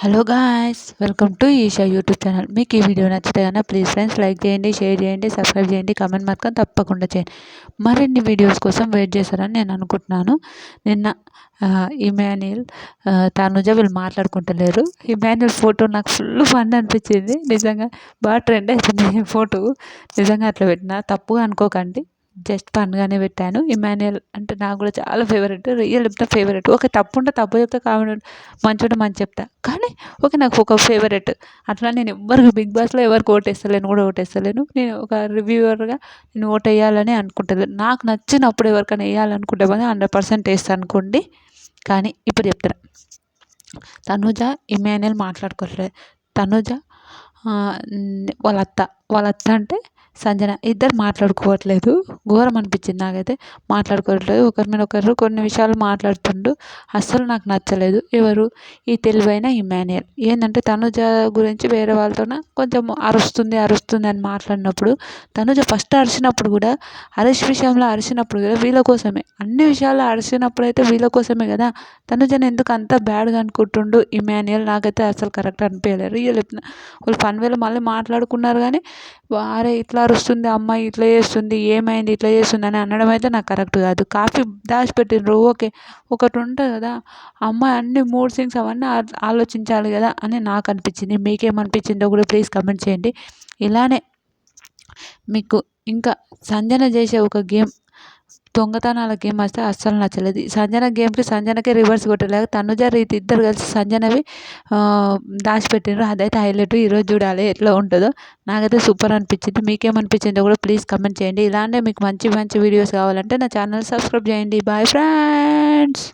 Hello guys, welcome to Isha YouTube channel. మీకు ఈ video నచ్చితే కనుక ప్లీజ్ ఫ్రెండ్స్ లైక్ చేయండి, షేర్ చేయండి, సబ్స్క్రైబ్ చేయండి, కమెంట్ మాత్రం తప్పకుండా చేయండి. మరిన్ని వీడియోస్ కోసం వెయిట్ చేస్తారని నేను అనుకుంటున్నాను. నిన్న ఇమాన్యుయల్ తనుజ వీళ్ళు మాట్లాడుకుంటలేరు. ఇమాన్యుయల్ ఫోటో నాకు ఫుల్ ఫన్ అనిపించింది. నిజంగా బాగా ట్రెండ్ అవుతుంది ఫోటో. నిజంగా అట్లా పెట్టిన తప్పుగా అనుకోకండి, జస్ట్ ఫన్గానే పెట్టాను. ఇమాన్యుయల్ అంటే నాకు కూడా చాలా ఫేవరెట్, రియల్ చెప్తే ఫేవరెట్. ఓకే, తప్పు ఉంటే తప్పు చెప్తా, కామెంట్ మంచి ఉంటే మంచి చెప్తా, కానీ ఓకే నాకు ఒక ఫేవరెట్. అట్లా నేను ఎవరికి బిగ్ బాస్లో ఎవరికి ఓటేస్తలేను, కూడా ఓటేస్తలేను. నేను ఒక రివ్యూవర్గా నేను ఓటు వేయాలని అనుకుంటలేను. నాకు నచ్చినప్పుడు ఎవరికైనా వేయాలనుకుంటే మాత్రం 100% వేస్తాను అనుకోండి. కానీ ఇప్పుడు చెప్తున్నా, తనుజ ఇమాన్యుయల్ మాట్లాడుకోవట్లేదు. తనుజ వాళ్ళ అత్త అంటే సంజన, ఇద్దరు మాట్లాడుకోవట్లేదు. ఘోరం అనిపించింది నాకైతే. మాట్లాడుకోవట్లేదు, ఒకరి మీద ఒకరు కొన్ని విషయాలు మాట్లాడుతుండు. అస్సలు నాకు నచ్చలేదు. ఎవరు ఈ తెలివైన ఇమాన్యుయల్ ఏంటంటే తనుజ గురించి వేరే వాళ్ళతో కొంచెం అరుస్తుంది అని మాట్లాడినప్పుడు, తనుజ ఫస్ట్ అరిచినప్పుడు కూడా, హరీష్ విషయంలో అరిచినప్పుడు కూడా వీళ్ళ కోసమే, అన్ని విషయాల్లో అరిచినప్పుడు అయితే వీళ్ళ కోసమే కదా. తనుజని ఎందుకు అంత బ్యాడ్గా అనుకుంటుండు ఇమాన్యుయల్, నాకైతే అసలు కరెక్ట్ అనిపించలేదు. రియల్ వాళ్ళు ఫన్ వేలో మళ్ళీ మాట్లాడుకున్నారు, కానీ వారే ఇట్లా అరుస్తుంది అమ్మాయి, ఇట్లా చేస్తుంది, ఏమైంది ఇట్లా చేస్తుంది అని అనడం అయితే నాకు కరెక్ట్ కాదు. కాఫీ దాచిపెట్టిండ్రు, ఓకే, ఒకటి ఉంటుంది కదా, అమ్మాయి అన్ని మూడ్ థింగ్స్ అవన్నీ ఆలోచించాలి కదా అని నాకు అనిపించింది. మీకేమనిపించిందో కూడా ప్లీజ్ కమెంట్ చేయండి. ఇలానే మీకు ఇంకా సంజన చేసే ఒక గేమ్, దొంగతనాల గేమ్ వస్తే అస్సలు నచ్చలేదు. సంజన గేమ్కి సంజనకే రివర్స్ కొట్టలేదు. తనుజ రీతి ఇద్దరు కలిసి సంజనవి దాచిపెట్టినారు. అదైతే హైలైట్. ఈరోజు చూడాలి ఎట్లా ఉంటుందో. నాకైతే సూపర్ అనిపించింది. మీకేమనిపించిందో కూడా ప్లీజ్ కమెంట్ చేయండి. ఇలానే మీకు మంచి మంచి వీడియోస్ కావాలంటే నా ఛానల్ సబ్స్క్రైబ్ చేయండి. Bye friends.